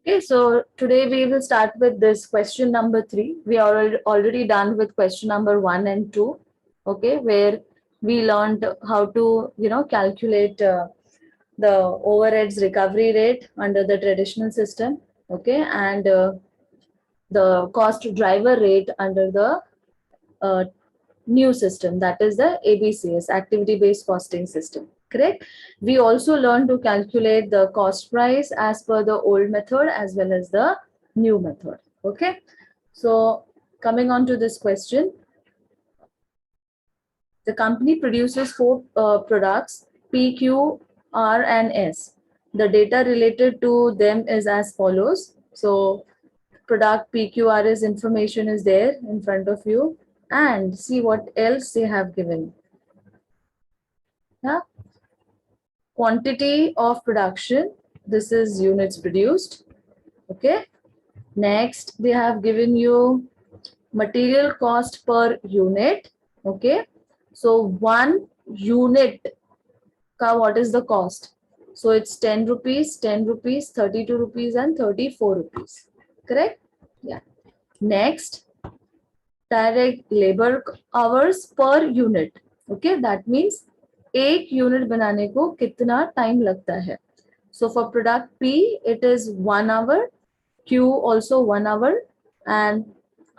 Okay, so today we will start with this question number 3. We are already done with question number 1 and 2. Okay, where we learned how to, calculate the overheads recovery rate under the traditional system. Okay, and the cost driver rate under the uh, new system, that is the ABCS, activity based costing system. Correct. We also learn to calculate the cost price as per the old method as well as the new method. Okay, so coming on to this question, the company produces 4 products, P, Q, R and S. The data related to them is as follows. So product PQRS information is there in front of you, and see what else they have given. Yeah. Quantity of production, this is units produced. Okay. Next, they have given you material cost per unit. Okay. So 1 unit ka what is the cost? So it's 10 rupees, 10 rupees, 32 rupees and 34 rupees. Correct? Yeah. Next, direct labor hours per unit. Okay, that means एक unit बनाने को कितना time लगता है. So for product P, it is 1 hour, Q also 1 hour, and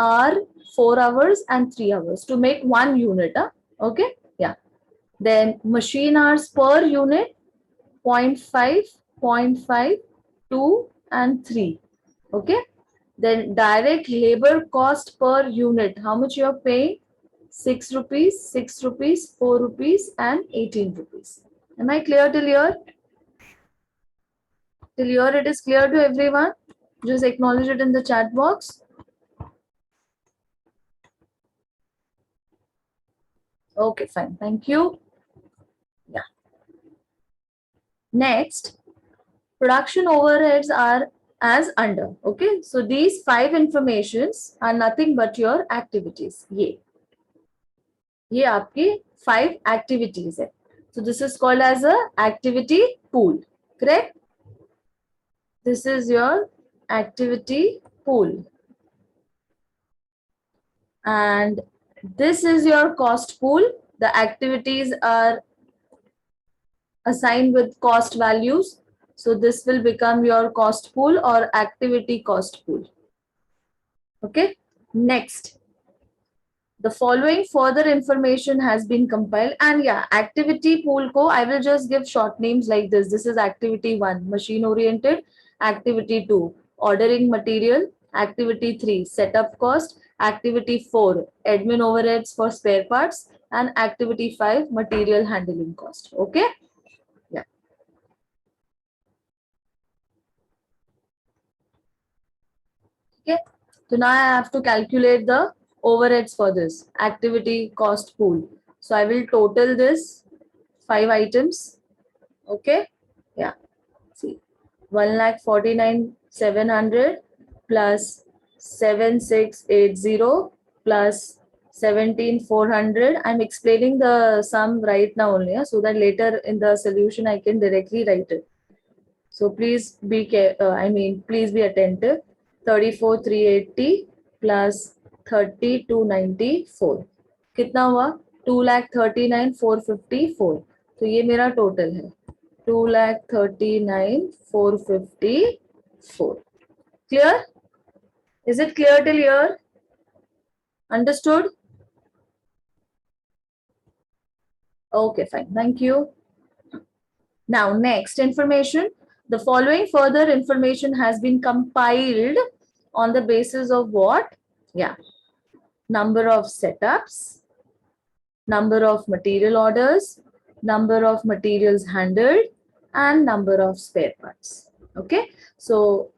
R 4 hours and 3 hours to make 1 unit. Okay, yeah. Then machine hours per unit 0.5, 0.5, 2 and 3. Okay. Then direct labor cost per unit, how much you are paying? 6 rupees, 6 rupees, 4 rupees and 18 rupees. Am I clear till here? Till here it is clear to everyone? Just acknowledge it in the chat box. Okay, fine. Thank you. Yeah. Next, production overheads are as under. Okay, so these 5 informations are nothing but your activities. ये आपके 5 activities है. So this is called as a activity pool. Correct? This is your activity pool. And this is your cost pool. The activities are assigned with cost values. So this will become your cost pool or activity cost pool. Okay. Next, the following further information has been compiled, and yeah, activity pool ko I will just give short names like this. This is activity 1, machine oriented. Activity 2, ordering material. Activity 3, setup cost. Activity 4, admin overheads for spare parts. And activity 5, material handling cost. Okay. Yeah. Okay. So now I have to calculate the overheads for this activity cost pool. So I will total this 5 items. Okay. Yeah. See, 1,49,700 plus 7,680 plus 17,400. I'm explaining the sum right now only, so that later in the solution I can directly write it. So please be please be attentive. 34,380 plus 30,294 कितना हुआ? 2,39,454. तो ये मेरा total है 2,39,454. Clear? Is it clear till here? Understood? Okay, fine. Thank you. Now, next information. The following further information has been compiled on the basis of what? Yeah. Number of setups, number of material orders, number of materials handled, and number of spare parts. Okay. So,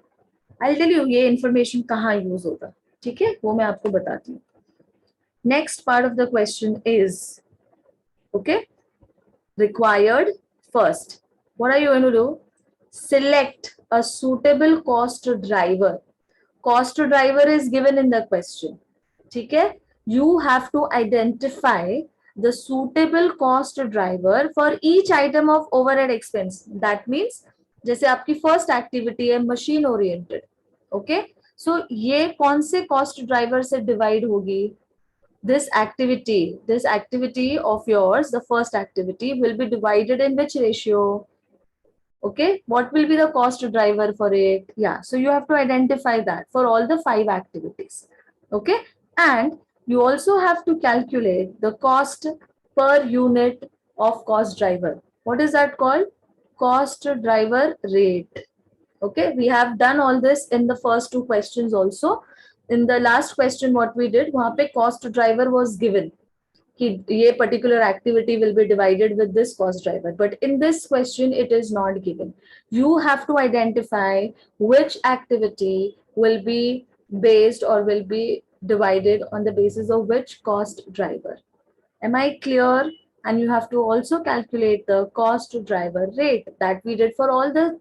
I'll tell you ये information कहाँ use होगा. ठीक है? वो मैं आपको बताती हूँ. Next part of the question is, okay, required. First, what are you going to do? Select a suitable cost driver. Cost driver is given in the question. Okay? You have to identify the suitable cost driver for each item of overhead expense. That means जैसे आपकी first activity है machine oriented, okay, सो ये कौन से cost driver से divide होगी? This activity of yours, the first activity, will be divided in which ratio? Okay, what will be the cost driver for it? Yeah, so you have to identify that for all the 5 activities. Okay, and you also have to calculate the cost per unit of cost driver. What is that called? Cost driver rate. Okay, we have done all this in the first 2 questions also. In the last question what we did, wahan pe cost driver was given कि ये particular activity will be divided with this cost driver, but in this question it is not given. You have to identify which activity will be based or will be divided on the basis of which cost driver. Am I clear? And you have to also calculate the cost driver rate that we did for all the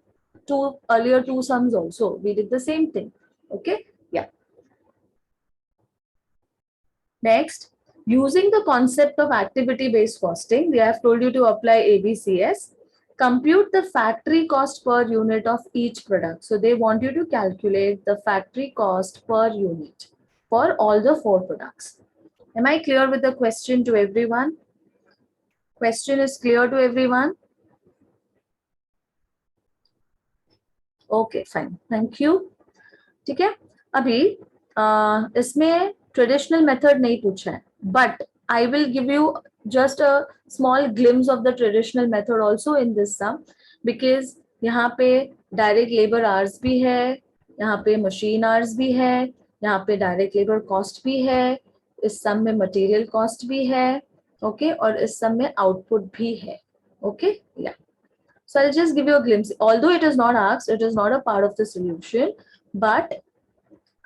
earlier two sums also. We did the same thing. Okay, yeah. Next, using the concept of activity-based costing, we have told you to apply ABCS. Compute the factory cost per unit of each product. So they want you to calculate the factory cost per unit for all the 4 products. Am I clear with the question to everyone? Question is clear to everyone? Okay, fine. Thank you. ठीक है, अभी इसमें traditional method नहीं पूछा है, but I will give you just a small glimpse of the traditional method also in this sum, because यहाँ पे direct labour hours भी है, यहाँ पे मशीन आवर्स भी है, यहाँ पे डायरेक्ट लेबर कॉस्ट भी है, इस सम में मटेरियल कॉस्ट भी है, ओके, और इस सम में आउटपुट भी है, ओके, या. So I'll just give you a glimpse. Although it is not asked, it is not a part of the solution, but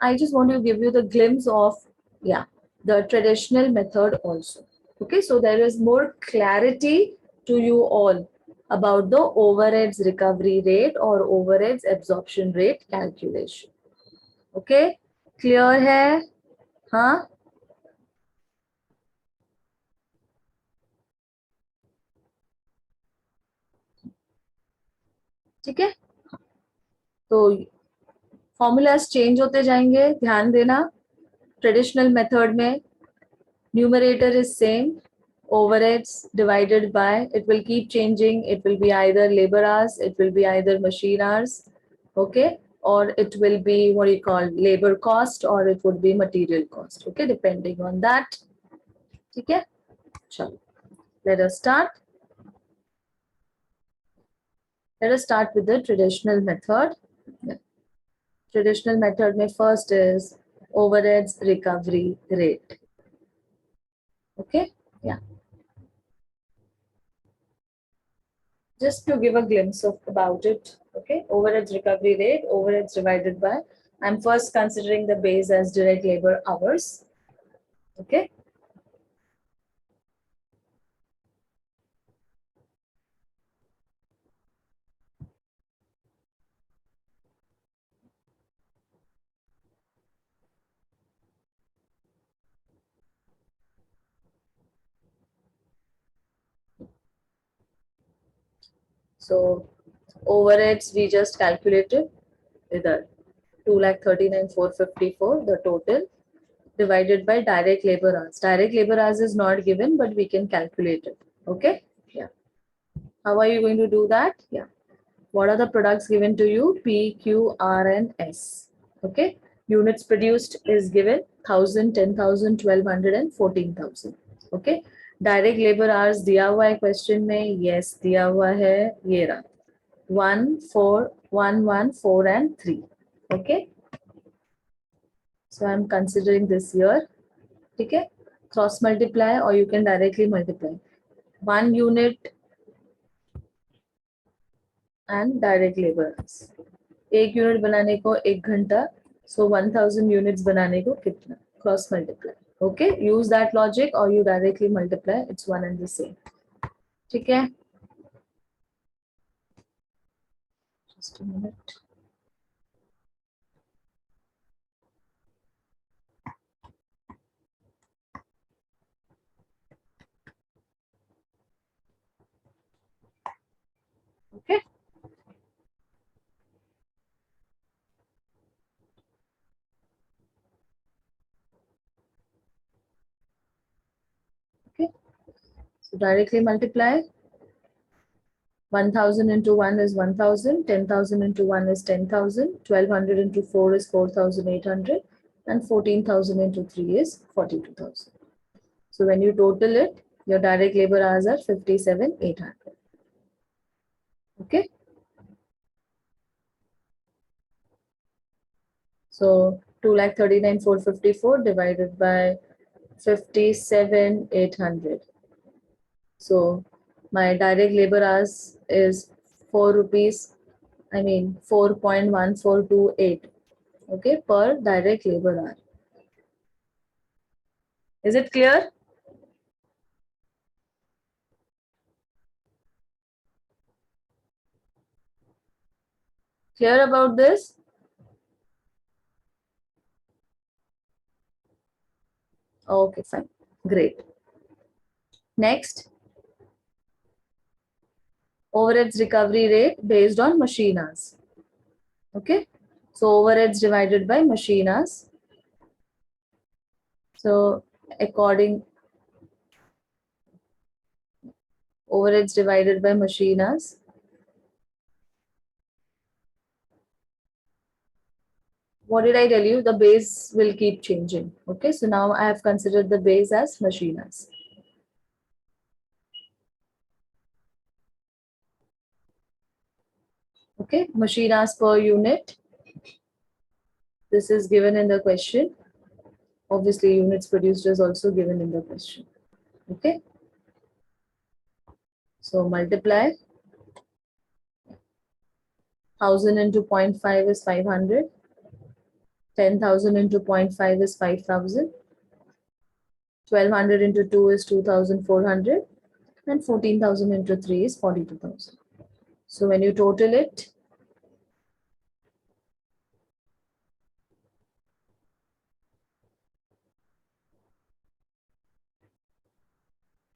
I just want to give you the glimpse of, yeah, the traditional method also. Okay, so there is more clarity to you all about the overheads recovery rate or overheads absorption rate calculation. Okay, clear hai? Huh? ठीक है, तो formulas change होते जाएंगे, ध्यान देना. Traditional method में numerator is same, overheads divided by, it will keep changing, it will be either labor hours, it will be either machine hours, okay, or it will be what you call labor cost, or it would be material cost, okay, depending on that. Okay, chalo, let us start. Let us start with the traditional method. Traditional method mein first is overheads recovery rate. Okay, yeah. Just to give a glimpse of about it, okay, overheads recovery rate, overheads divided by, I'm first considering the base as direct labor hours, okay. So overheads we just calculated, either 2,39,454 the total, divided by direct labor hours. Direct labor hours is not given, but we can calculate it, okay, yeah. How are you going to do that? Yeah, what are the products given to you? P, Q, R and S, okay. Units produced is given 1,000, 10,000, 1,200 and 14,000, okay. Direct labour hours दिया हुआ है question में, yes दिया हुआ है, ये रहा 1 4 1 1 4 and 3, okay. So I'm considering this here, ठीक है. Cross multiply or you can directly multiply 1 unit and direct labor hours. एक यूनिट बनाने को 1 घंटा, so 1,000 units बनाने को कितना? Cross multiply, okay. Use that logic or you directly multiply, it's one and the same, ठीक है. Just a minute. Okay. directly multiply. 1000 into 1 is 1000, 10,000 into 1 is 10,000, 1200 into 4 is 4,800, and 14,000 into 3 is 42,000. So when you total it, your direct labor hours are 57,800. Okay. So 2,39,454 divided by 57,800. So my direct labor hours is 4 rupees, 4.1428, okay, per direct labor hour. Is it clear? Clear about this? Okay, fine. Great. Next, overheads recovery rate based on machine hours. Okay. So overheads divided by machine hours. So overheads divided by machine hours. What did I tell you? The base will keep changing. Okay. So now I have considered the base as machine hours. Okay. Machine hours per unit. This is given in the question. Obviously, units produced is also given in the question. Okay. So multiply. 1000 into 0.5 is 500. 10,000 into 0.5 is 5,000. 1200 into 2 is 2,400. And 14,000 into 3 is 42,000. So when you total it,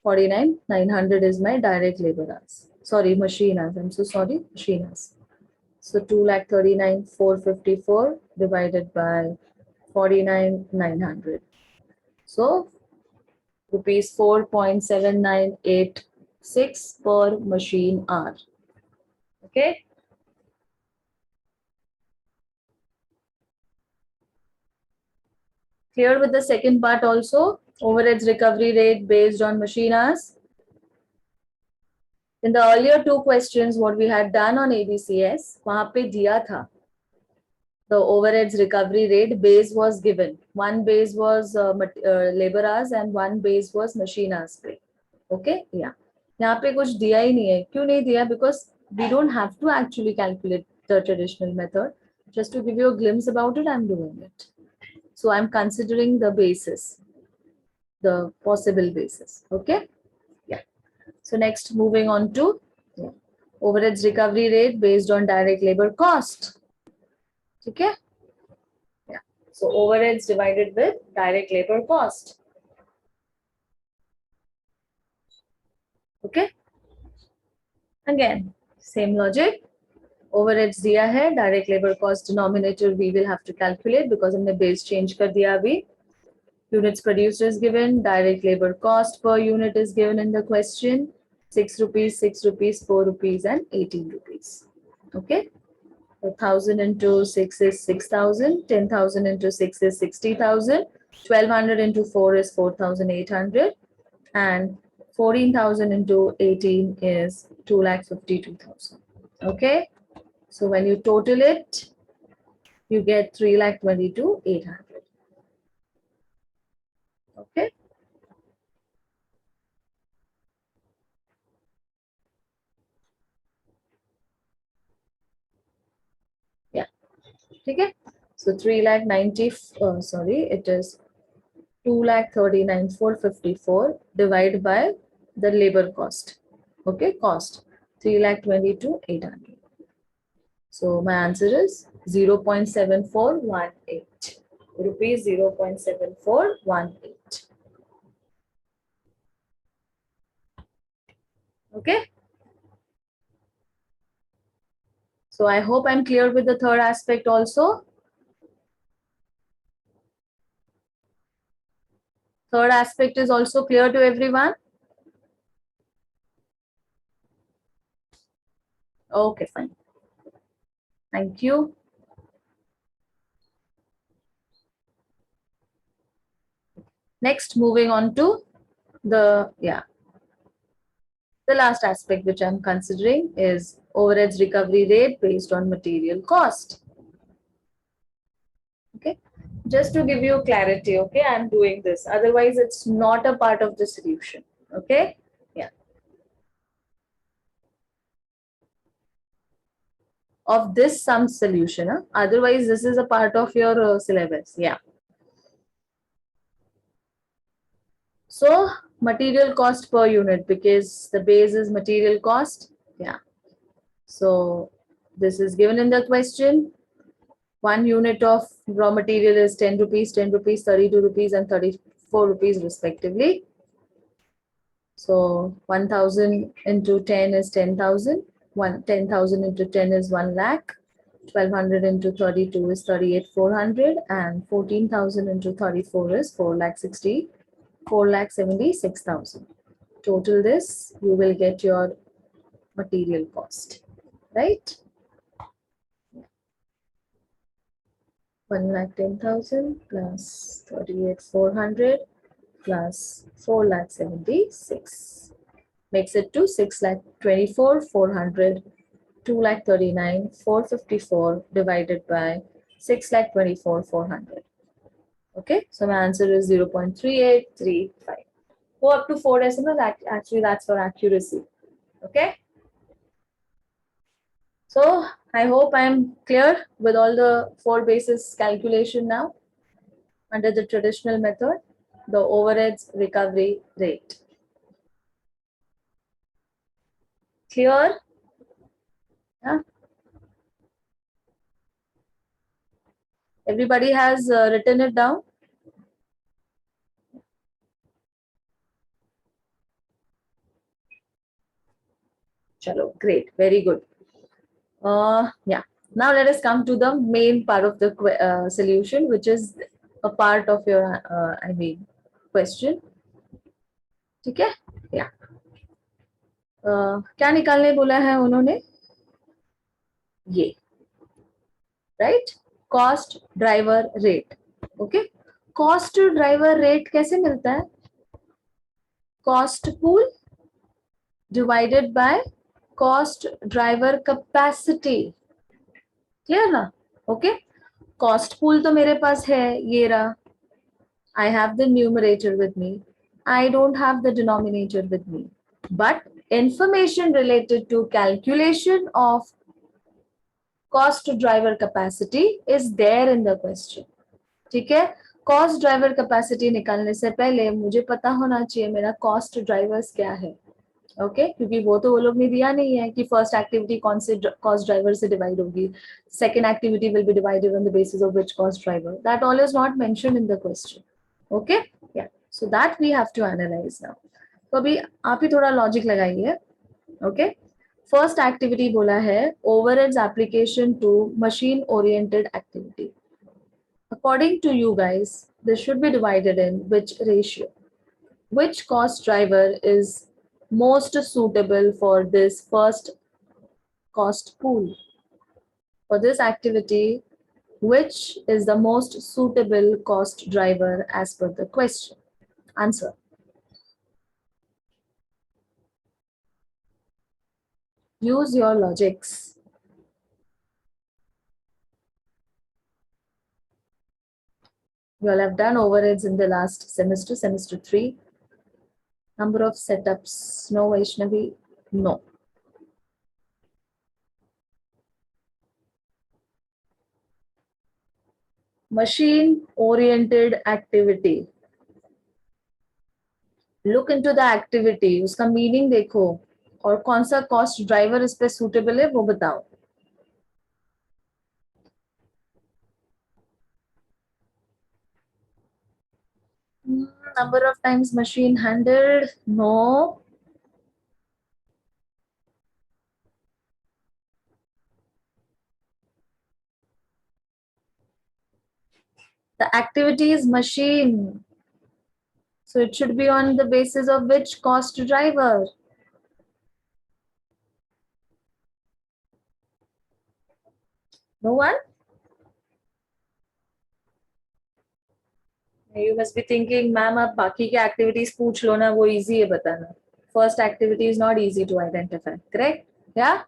49,900 is my direct labor hours. Sorry, machine hours. I'm so sorry, machine hours. So 2,39,454 divided by 49,900. So rupees 4.7986 per machine hour. Okay. Clear with the second part also? Overheads recovery rate based on machine hours. In the earlier two questions, what we had done on ABCS, वहाँ पे दिया था the overheads recovery rate base was given. One base was labor hours and one base was machine hours pay. Okay, yeah. यहाँ पे कुछ दिया ही नहीं है. क्यों नहीं दिया? Because we don't have to actually calculate the traditional method. Just to give you a glimpse about it, I'm doing it. So I'm considering the basis, the possible basis. Okay, yeah. So next, moving on to overheads recovery rate based on direct labor cost. Okay. Yeah. So overheads divided with direct labor cost. Okay. Again, same logic. Overheads दिया है, direct labor cost denominator we will have to calculate because हमने base change कर दिया अभी. Units produced is given, direct labor cost per unit is given in the question. 6 rupees, 6 rupees, 4 rupees, and 18 rupees. Okay. 1,000 into 6 is 6,000. 10,000 into 6 is 60,000. 1,200 into 4 is 4,800. And 14,000 into 18 is 2,52,000. Okay. So when you total it, you get 3,22,800. Okay. Yeah. Okay. So 3,90,000, it is 2,39,454 divided by the labor cost. Okay, cost 3,22,800. So my answer is 0.7418 rupees 0.7418. Okay. So I hope I'm clear with the third aspect also. Third aspect is also clear to everyone. Okay, fine. Thank you. Next, moving on to the last aspect which I'm considering is overheads recovery rate based on material cost. Okay, just to give you clarity, okay, I'm doing this. Otherwise, it's not a part of the solution. Okay, yeah. Of this sum solution, huh? Otherwise, this is a part of your syllabus. Yeah. So, material cost per unit because the base is material cost. Yeah. So, this is given in the question. 1 unit of raw material is 10 rupees, 10 rupees, 32 rupees, and 34 rupees respectively. So 1000 into 10 is 10,000. 10,000 into 10 is 1 lakh. 1200 into 32 is 38,400, and 14,000 into 34 is 4,76,000. Total this, you will get your material cost, right? 1,10,000 plus 38,400 plus 4,76,000 makes it to 6,24,400. 2,39,454 divided by 6,24,400. Okay, so my answer is 0.3835. Go up to 4 decimals. Actually, that's for accuracy. Okay. So I hope I'm clear with all the 4 basis calculation now under the traditional method, the overheads recovery rate. Clear? Yeah. Everybody has written it down? Chalo, great, very good. Yeah. Now let us come to the main part of the solution, which is a part of your, question. ठीक है? Yeah. क्या निकालने बोला है उन्होंने? ये, right? Cost driver rate. Okay. Cost driver rate कैसे मिलता है? Cost pool divided by cost driver capacity. Clear ना? Okay. Cost pool तो मेरे पास है, ये रहा. I have the numerator with me. I don't have the denominator with me. But information related to calculation of cost driver capacity is there in the question. ठीक है? Cost driver capacity निकालने से पहले मुझे पता होना चाहिए मेरा cost drivers क्या है. ओके क्योंकि वो तो वो लोग ने दिया नहीं है कि फर्स्ट एक्टिविटी कौन से कॉस्ट ड्राइवर से डिवाइड होगी, second activity will be divided on the basis of which cost driver. That all is not mentioned in the question. Okay या so that we have to analyse now. तो अभी आप ही थोड़ा logic लगाइए. Okay first activity बोला है overheads application to machine oriented activity. According to you guys this should be divided in which ratio, which cost driver is most suitable for this first cost pool? For this activity, which is the most suitable cost driver as per the question? Answer. Use your logics. You all have done overheads in the last semester, semester 3. Number of setups. No, Vaishnavi? No. Machine oriented activity. Look into the activity. उसका meaning देखो और कौन सा cost driver इस पे suitable है वो बताओ. Number of times machine handled? No. The activity is machine. So it should be on the basis of which cost driver? No one? You must be thinking, ma'am, आप बाकी के activities पूछ लो ना, वो easy है बताना. First activity is not easy to identify. Correct? Yeah?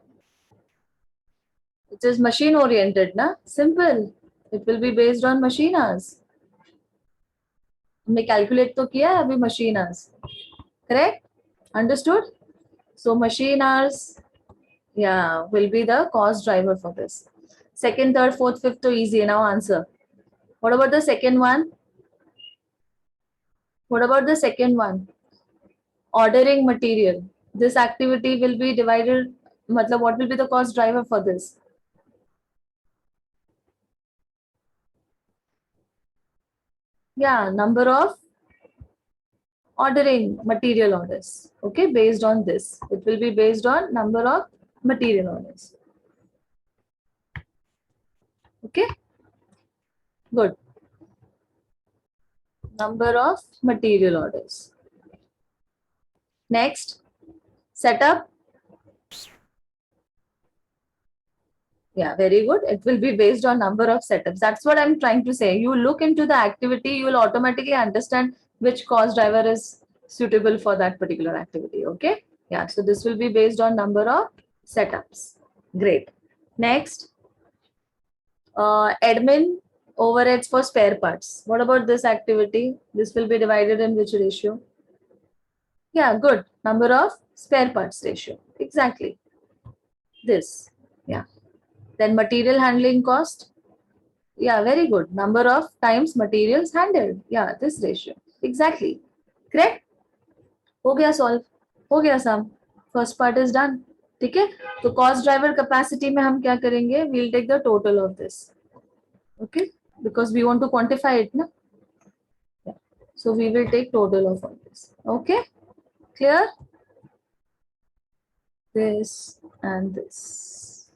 It is machine oriented, na? Simple. It will be based on machine hours. हमने calculate तो किया है अभी machine hours. Correct? Understood? So machine hours, yeah, will be the cost driver for this. Second, third, fourth, fifth, so easy. Now answer. What about the second one? What about the second one? Ordering material. This activity will be divided. Matlab, what will be the cost driver for this? Yeah, number of ordering material orders. Okay, based on this. It will be based on number of material orders. Okay, good. Number of material orders. Next, setup. Yeah, very good. It will be based on number of setups. That's what I'm trying to say. You look into the activity, you will automatically understand which cost driver is suitable for that particular activity. Okay. Yeah. So this will be based on number of setups. Great. Next, admin overheads for spare parts. What about this activity? This will be divided in which ratio? Yeah, good. Number of spare parts ratio. Exactly. This. Yeah. Then material handling cost. Yeah, very good. Number of times materials handled. Yeah, this ratio. Exactly. Correct? हो गया solve. हो गया sum. First part is done. ठीक है? तो cost driver capacity में हम क्या करेंगे? We'll take the total of this. Okay? Because we want to quantify it, na? Yeah. So we will take total of all this. Okay? Clear? This and this.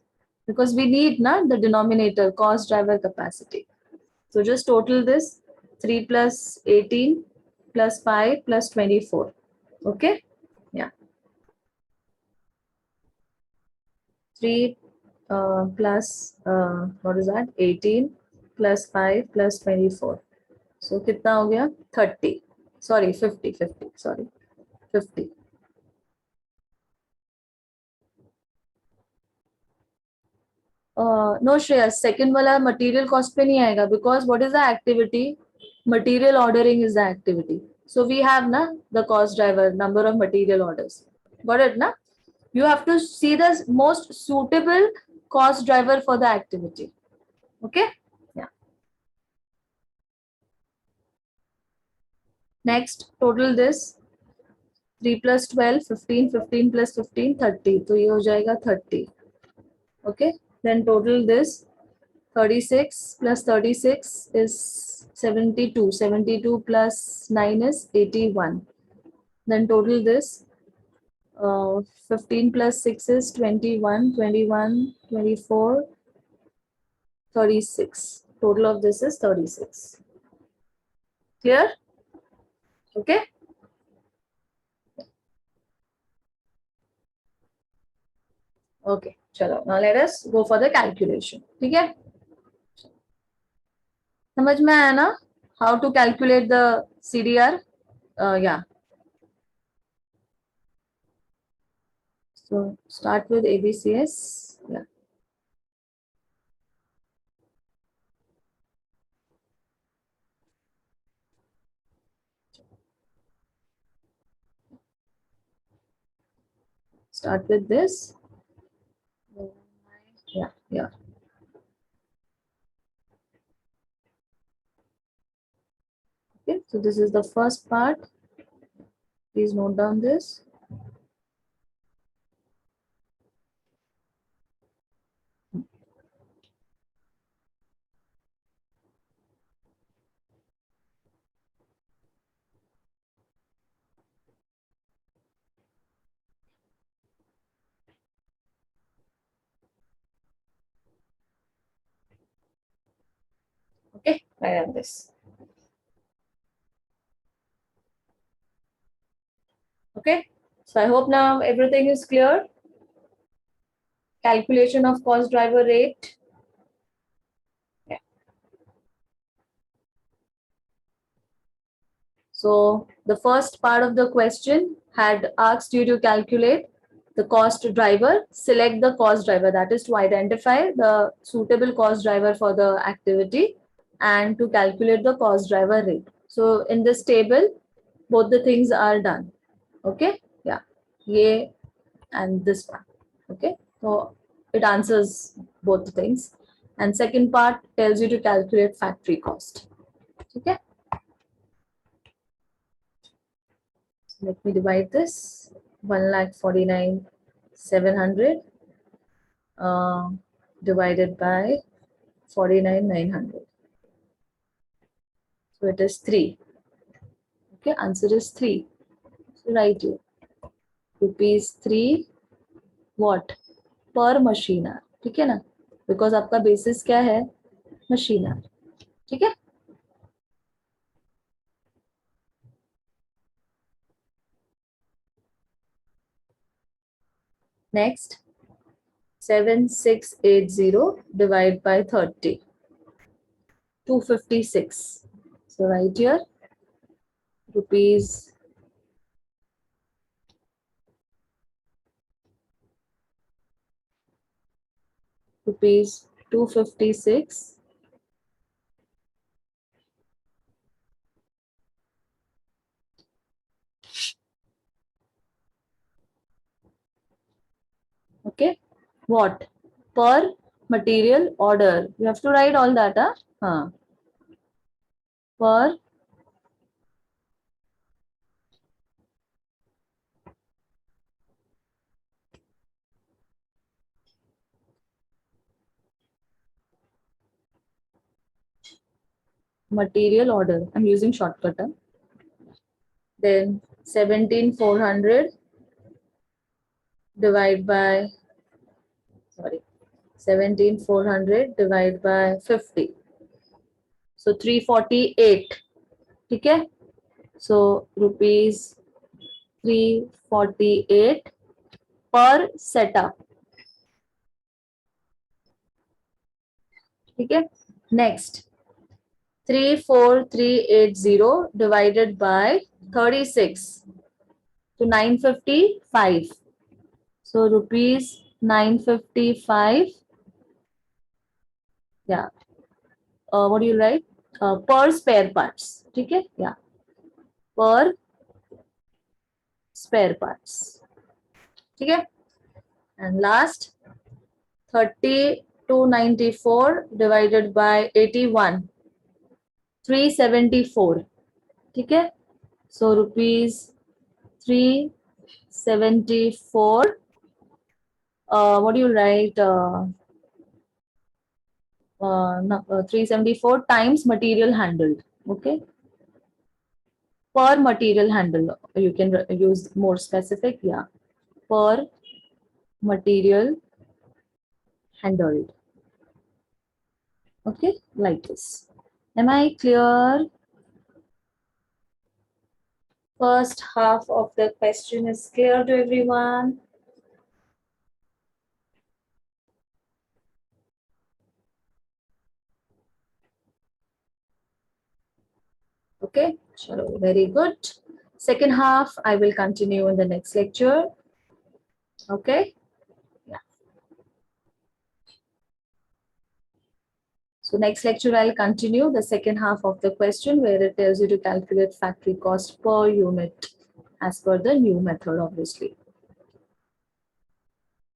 Because we need na the denominator cost driver capacity. So just total this 3 plus 18 plus 5 plus 24. Okay. Yeah. 3 plus what is that? 18 plus 5 plus 24. So कितना हो गया? 30. Sorry, 50. Sorry, 50. No, Shreyas, second वाला material cost पे नहीं आएगा because what is the activity? Material ordering is the activity. So we have na the cost driver, number of material orders. Got it, na? You have to see the most suitable cost driver for the activity. Okay? Yeah. Next, total this 3 plus 12, 15, 15 plus 15, 30. तो ये हो जाएगा 30. Okay? Then total this 36 plus 36 is 72. 72 plus 9 is 81. Then total this 15 plus 6 is 21, 21, 24, 36. Total of this is 36. Clear? Okay. Okay. Chalo. Now let us go for the calculation. ठीक है? समझ में आया ना? How to calculate the CDR? Yeah. So start with ABCS. Yeah. Start with this. Yeah. Okay, so this is the first part. Please note down this. Okay, I have this. Okay, so I hope now everything is clear. Calculation of cost driver rate. So the first part of the question had asked you to calculate the cost driver. Select the cost driver, that is to identify the suitable cost driver for the activity and to calculate the cost driver rate. So in this table, both the things are done. Okay, yeah, ye and this one. Okay, so it answers both the things. And second part tells you to calculate factory cost. Okay, so let me divide this. 1,49,700 divided by 49,900. So it is 3. Okay, answer is 3. So write here. Rupees 3 what? Per machine hour. ठीक है ना? Because आपका basis क्या है? Machine hour. ठीक है? Next, 7680 divided by 30. 256. So right here, rupees 256 okay, what? Per material order. You have to write all that, huh? Per material order. I'm using shortcut. Then 17,400 divide by, sorry, 17,400 divide by 50. So 348. Okay. So rupees 348 per setup. Okay. Next, 34380 divided by 36. So 955. So rupees 955. Yeah. What do you write? Per spare parts. Okay. Yeah. Per spare parts. Okay. And last, 3294 divided by 81. 374. Okay. So rupees 374. What do you write? No, 374 times material handled. Okay. Per material handled. You can use more specific. Yeah. Per material handled. Okay. Like this. Am I clear? First half of the question is clear to everyone. Okay, so very good. Second half, I will continue in the next lecture. Okay, yeah. So next lecture, I'll continue the second half of the question where it tells you to calculate factory cost per unit as per the new method, obviously.